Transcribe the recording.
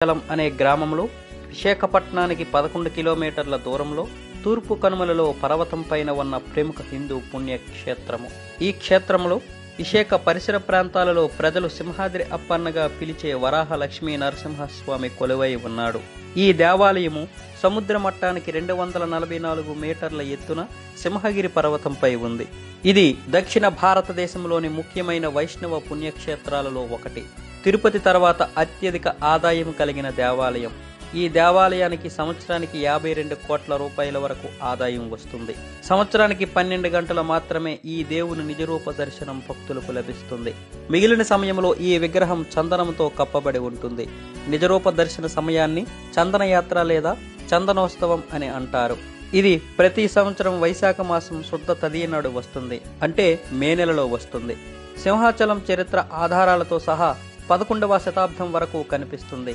సింహాచలం అనే గ్రామంలో విశాఖపట్నానికి 11 కిలోమీటర్ల దూరంలో తూర్పు కనుమలలో పర్వతం పైన ఉన్న ప్రముఖ హిందూ పుణ్యక్షేత్రము. ఈ క్షేత్రంలో విశాఖ పరిసర ప్రాంతాలలో ప్రజలు సింహాద్రి అప్పన్నగా పిలిచే వరాహ లక్ష్మీ నరసింహస్వామి కొలువై ఉన్నాడు. ఈ దేవాలయము సముద్ర మట్టానికి 244 మీటర్ల ఎత్తున సింహగిరి పర్వతంపై ఉంది. ఇది దక్షిణ భారతదేశంలోని ముఖ్యమైన వైష్ణవ పుణ్యక్షేత్రాలలో ఒకటి. తిరుపతి తర్వాత అత్యధిక ఆదాయం కలిగిన దేవాలయం. ఈ దేవాలయానికి సంవత్సరానికి 52 కోట్ల రూపాయల వరకు ఆదాయం వస్తుంది. సంవత్సరానికి 12 గంటలు మాత్రమే ఈ దేవుని నిజరూప దర్శనం భక్తులకు లభిస్తుంది. మిగిలిన సమయంలో ఈ విగ్రహం చందనంతో కప్పబడి ఉంటుంది. నిజరూప దర్శన సమయాన్ని చందనయాత్ర లేదా చందనోత్సవం అని అంటారు. ఇది ప్రతి సంవత్సరం వైశాఖ మాసం శుద్ధ తదియ నాడు వస్తుంది, అంటే మే నెలలో వస్తుంది. సింహాచలం చరిత్ర ఆధారాలతో సహా 11వ శతాబ్దం వరకు కనిపిస్తుంది.